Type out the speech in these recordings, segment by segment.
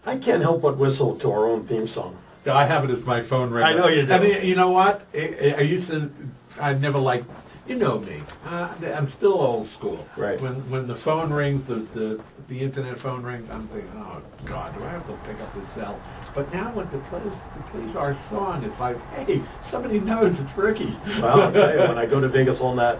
I can't help but whistle to our own theme song. I have it as my phone ringer. I know you do. I mean, you know what? I never liked, you know me. I'm still old school. Right. When the phone rings, the internet phone rings, I'm thinking, oh God, do I have to pick up this cell? But now when it plays our song, it's like, hey, somebody knows it's Ricky. Well, I'll tell you, when I go to Vegas All Net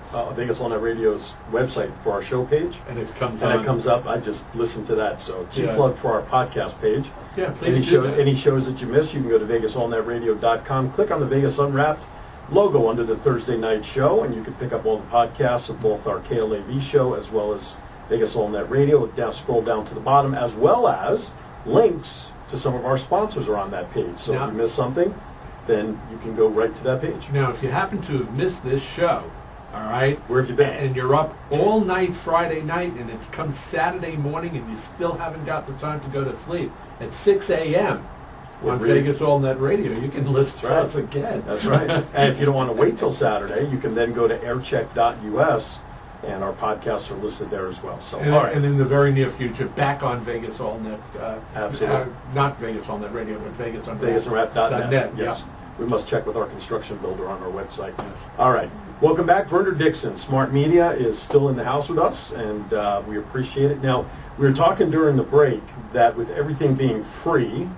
Radio's website for our show page, and it comes up, I just listen to that. So cheap Yeah. plug for our podcast page. Yeah, please do that. Any shows that you miss, you can go to VegasAllNetRadio.com, click on the Vegas Unwrapped logo under the Thursday night show, and you can pick up all the podcasts of both our KLAV show as well as Vegas All Net Radio. Scroll down to the bottom, as well as links to some of our sponsors are on that page. So Now, if you miss something, then you can go right to that page. Now, if you happen to have missed this show, all right, Where have you been? and you're up all night Friday night, and it's come Saturday morning, and you still haven't got the time to go to sleep, at 6 a.m. on Vegas All Net Radio, you can listen to us again. That's right. And if you don't want to wait till Saturday, you can then go to aircheck.us, and our podcasts are listed there as well. So, And, all right. and in the very near future, back on Vegas All Net. Absolutely. Not Vegas All Net Radio, but Vegas on VegasUnwrapped.net. Yes. Yeah. We must check with our construction builder on our website. Yes. All right. Welcome back. Verner Dixon, Smart Media, is still in the house with us, and we appreciate it. Now, we were talking during the break that with everything being free,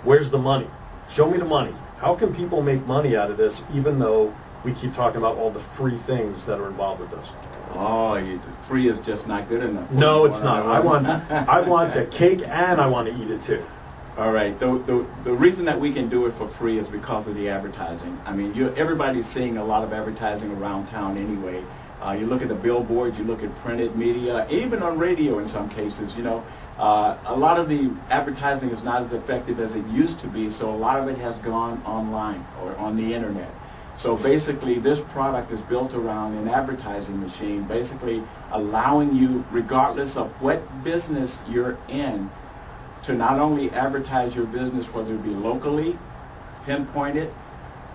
where's the money? Show me the money. How can people make money out of this, even though we keep talking about all the free things that are involved with this? Oh, free is just not good enough. No, it's not. I want the cake, and I want to eat it too. All right. The reason that we can do it for free is because of the advertising. I mean, everybody's seeing a lot of advertising around town anyway. You look at the billboards, you look at printed media, even on radio in some cases, you know. A lot of the advertising is not as effective as it used to be, so a lot of it has gone online or on the internet. So basically, this product is built around an advertising machine, basically allowing you, regardless of what business you're in, to not only advertise your business, whether it be locally, pinpointed,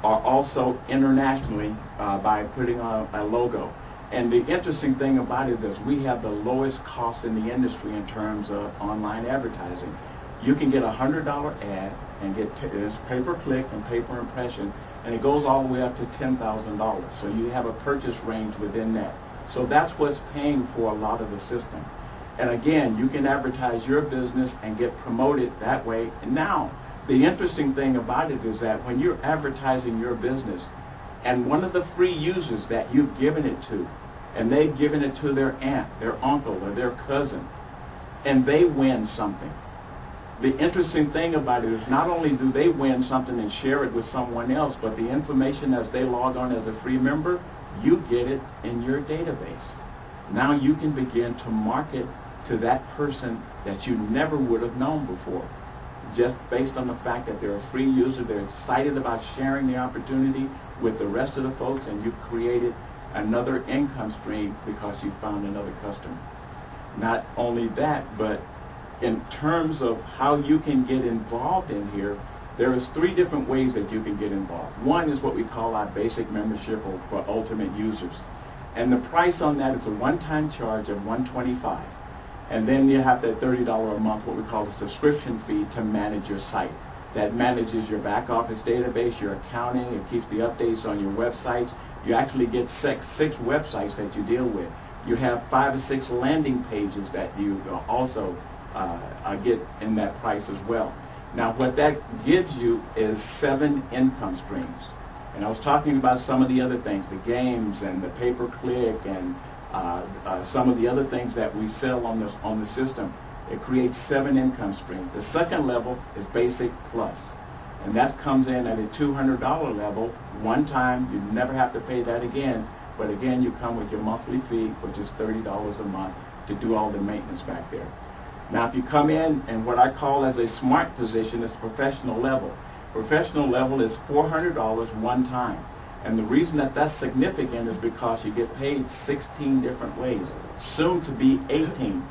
or also internationally by putting on a logo. And the interesting thing about it is we have the lowest cost in the industry in terms of online advertising. You can get a $100 ad and get this pay-per-click and pay-per-impression, and it goes all the way up to $10,000. So you have a purchase range within that. So that's what's paying for a lot of the system. And again, you can advertise your business and get promoted that way. And now, the interesting thing about it is that when you're advertising your business, and one of the free users that you've given it to, and they've given it to their aunt, their uncle, or their cousin, and they win something. The interesting thing about it is not only do they win something and share it with someone else, but the information as they log on as a free member, you get it in your database. Now you can begin to market to that person that you never would have known before. Just based on the fact that they're a free user, they're excited about sharing the opportunity with the rest of the folks, and you've created another income stream because you found another customer. Not only that, but in terms of how you can get involved in here, there is 3 different ways that you can get involved. One is what we call our basic membership or for ultimate users. And the price on that is a one-time charge of $125. And then you have that $30 a month, what we call a subscription fee to manage your site. That manages your back office database, your accounting, it keeps the updates on your websites. You actually get six websites that you deal with. You have 5 or 6 landing pages that you also get in that price as well. Now what that gives you is 7 income streams. And I was talking about some of the other things, the games and the pay-per-click and some of the other things that we sell on the system. It creates 7 income streams. The second level is Basic Plus. And that comes in at a $200 level, one time. You never have to pay that again. But again, you come with your monthly fee, which is $30 a month to do all the maintenance back there. Now, if you come in and what I call as a smart position is professional level. Professional level is $400 one time. And the reason that that's significant is because you get paid 16 different ways, soon to be 18.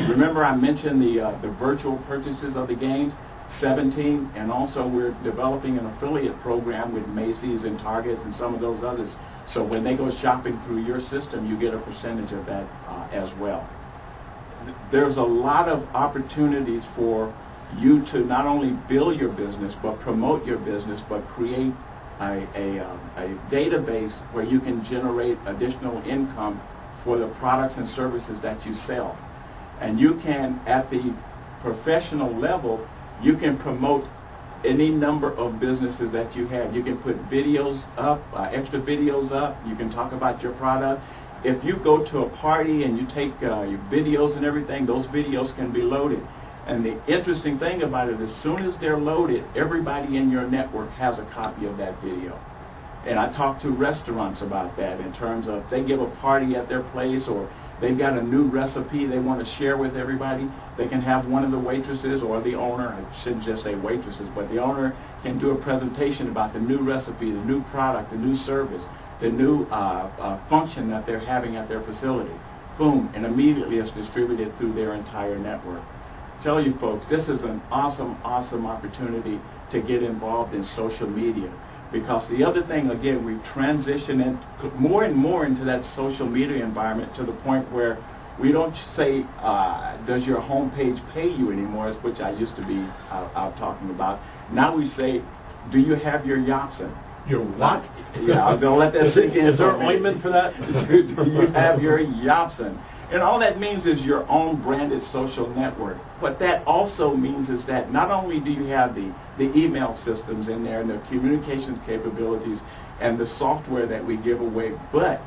Remember I mentioned the virtual purchases of the games, 17, and also we're developing an affiliate program with Macy's and Targets and some of those others. So when they go shopping through your system, you get a percentage of that as well. There's a lot of opportunities for you to not only build your business, but promote your business, but create a database where you can generate additional income for the products and services that you sell. And you can, at the professional level, you can promote any number of businesses that you have. You can put videos up, extra videos up. You can talk about your product. If you go to a party and you take your videos and everything, those videos can be loaded. And the interesting thing about it, as soon as they're loaded, everybody in your network has a copy of that video. And I talk to restaurants about that in terms of they give a party at their place, or they've got a new recipe they want to share with everybody. They can have one of the waitresses or the owner, I shouldn't just say waitresses, but the owner can do a presentation about the new recipe, the new product, the new service, the new function that they're having at their facility. Boom, and immediately it's distributed through their entire network. Tell you folks, this is an awesome, awesome opportunity to get involved in social media. Because the other thing, again, we've transitioned more and more into that social media environment to the point where we don't say, does your homepage pay you anymore, which I used to be out talking about. Now we say, do you have your Yopson? Your what? Yeah, I'm going to let that sink in. Is there an ointment for that? Do you have your Yopson? And all that means is your own branded social network. What that also means is that not only do you have the email systems in there and the communications capabilities and the software that we give away, but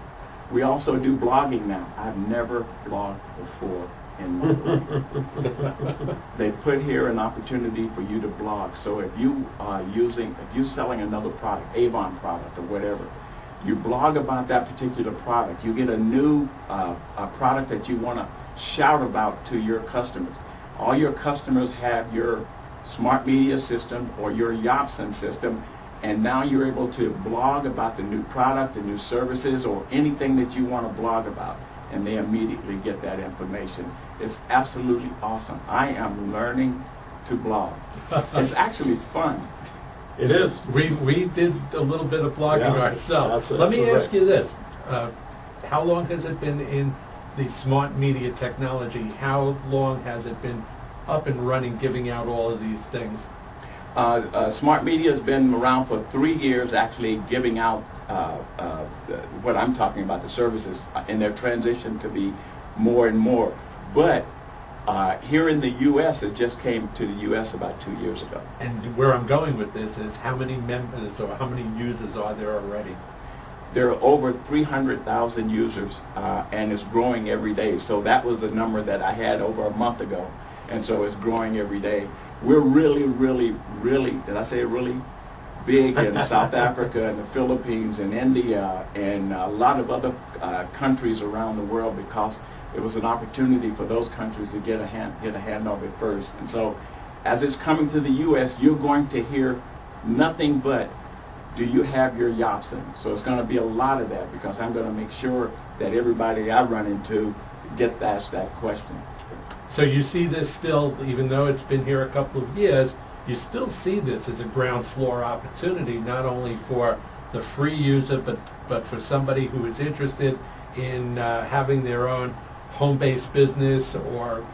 we also do blogging now. I've never blogged before in my life. They put here an opportunity for you to blog. So if you are if you're selling another product, Avon product or whatever, you blog about that particular product. You get a new product that you want to shout about to your customers. All your customers have your smart media system or your Yopson system, and now you're able to blog about the new product, the new services, or anything that you want to blog about, and they immediately get that information. It's absolutely awesome. I am learning to blog. It's actually fun. It is. We did a little bit of blogging ourselves. Let me ask you this. How long has it been in the smart media technology? How long has it been up and running, giving out all of these things? Smart media has been around for 3 years, actually giving out what I'm talking about, the services, in their transition to be more and more. But here in the U.S., it just came to the U.S. about 2 years ago. And where I'm going with this is how many members or how many users are there already? There are over 300,000 users, and it's growing every day. So that was a number that I had over a month ago, and so it's growing every day. We're really, really, really, did I say really big in South Africa and the Philippines and India and a lot of other countries around the world, because it was an opportunity for those countries to get a hand of it first. And so as it's coming to the U.S., you're going to hear nothing but, do you have your Yopson? So it's going to be a lot of that, because I'm going to make sure that everybody I run into get asked that question. So you see this still, even though it's been here a couple of years, you still see this as a ground floor opportunity, not only for the free user, but for somebody who is interested in having their own home-based business,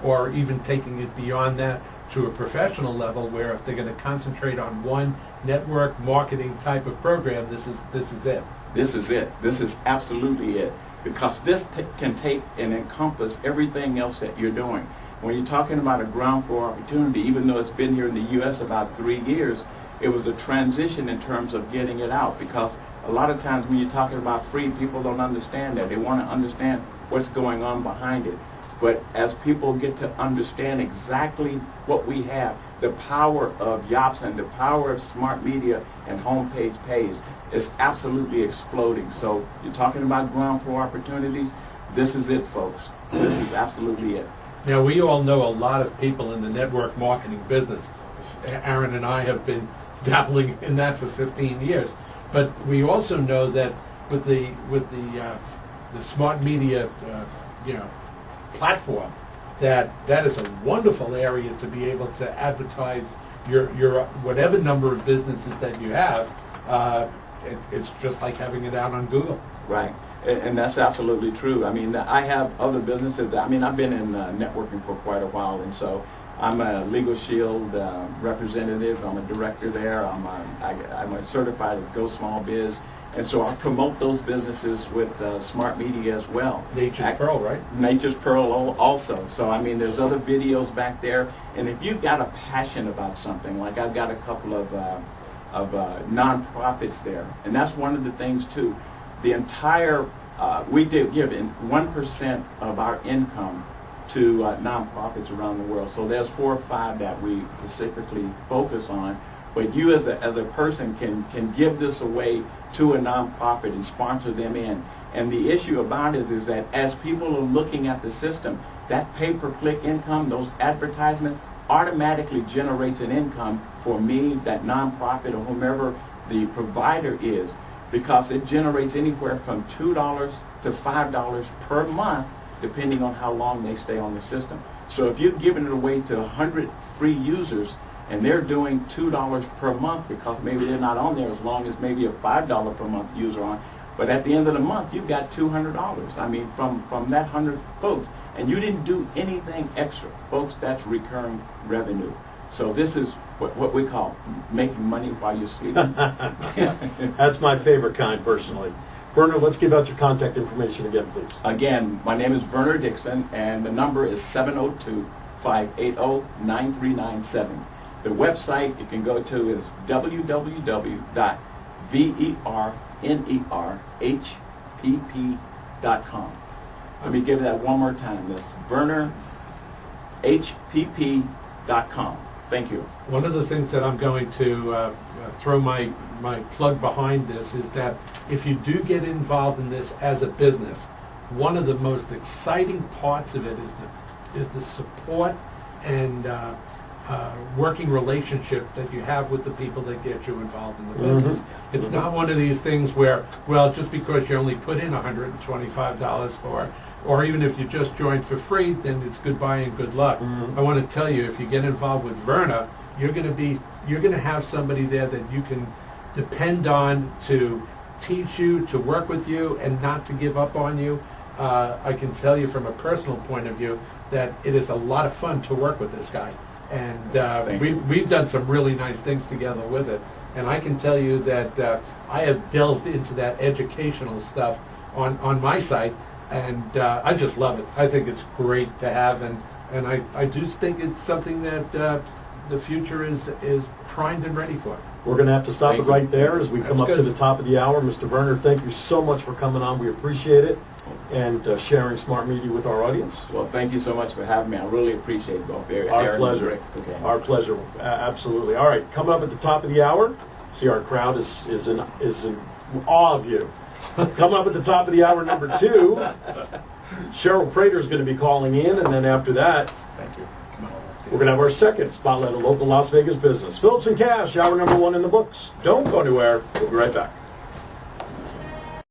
or even taking it beyond that to a professional level, where if they're going to concentrate on one network marketing type of program, this is it. This is it. This is absolutely it, because this can take and encompass everything else that you're doing. When you're talking about a ground floor opportunity, even though it's been here in the U.S. about 3 years, it was a transition in terms of getting it out, because a lot of times when you're talking about free, people don't understand that. They want to understand what's going on behind it. But as people get to understand exactly what we have, the power of Yopson, the power of smart media and homepage pays, is absolutely exploding. So you're talking about ground floor opportunities. This is it, folks. This is absolutely it. Now, we all know a lot of people in the network marketing business. Aaron and I have been dabbling in that for 15 years. But we also know that with the smart media platform, that is a wonderful area to be able to advertise your whatever number of businesses that you have. It's just like having it out on Google. Right. And that's absolutely true. I mean, I have other businesses that, I mean, I've been in networking for quite a while, and so I'm a Legal Shield representative. I'm a director there. I'm a certified Go Small Biz. And so I promote those businesses with smart media as well. Nature's Pearl, right? Nature's Pearl also. So, I mean, there's other videos back there. And if you've got a passion about something, like I've got a couple of nonprofits there. And that's one of the things, too. The entire, we do give 1% of our income to nonprofits around the world. So there's 4 or 5 that we specifically focus on. But you as a person can give this away to a nonprofit and sponsor them in. And the issue about it is that as people are looking at the system, that pay-per-click income, those advertisements, automatically generates an income for me, that nonprofit, or whomever the provider is, because it generates anywhere from $2 to $5 per month, depending on how long they stay on the system. So if you've given it away to 100 free users, and they're doing $2 per month because maybe they're not on there as long as maybe a $5 per month user on. But at the end of the month, you've got $200. I mean, from that 100 folks. And you didn't do anything extra. Folks, that's recurring revenue. So this is what we call making money while you're sleeping. That's my favorite kind, personally. Verner, let's give out your contact information again, please. Again, my name is Verner Dixon, and the number is 702-580-9397. The website you can go to is www.vernerhpp.com. Let me give that one more time. That's vernerhpp.com. Thank you. One of the things that I'm going to throw my plug behind this is that if you do get involved in this as a business, one of the most exciting parts of it is the support and working relationship that you have with the people that get you involved in the business. It's not one of these things where, well, just because you only put in $125 or even if you just joined for free, then it's goodbye and good luck. I want to tell you, if you get involved with Verner, you're going to have somebody there that you can depend on to teach you, to work with you, and not to give up on you. I can tell you from a personal point of view that it is a lot of fun to work with this guy. And we've done some really nice things together with it. And I can tell you that I have delved into that educational stuff on my site, and I just love it. I think it's great to have, and I just think it's something that the future is primed and ready for. We're going to have to stop it right there as we come up to the top of the hour. Mr. Verner, thank you so much for coming on. We appreciate it, and sharing smart media with our audience. Well, thank you so much for having me. I really appreciate it, both. Our pleasure. Okay. Our pleasure. Absolutely. All right, coming up at the top of the hour. See, our crowd is in awe of you. Coming up at the top of the hour, number 2, Cheryl Prater is going to be calling in, and then after that, Thank you. we're going to have our second spotlight of local Las Vegas business. Phillips and Cash, hour number 1 in the books. Don't go anywhere. We'll be right back.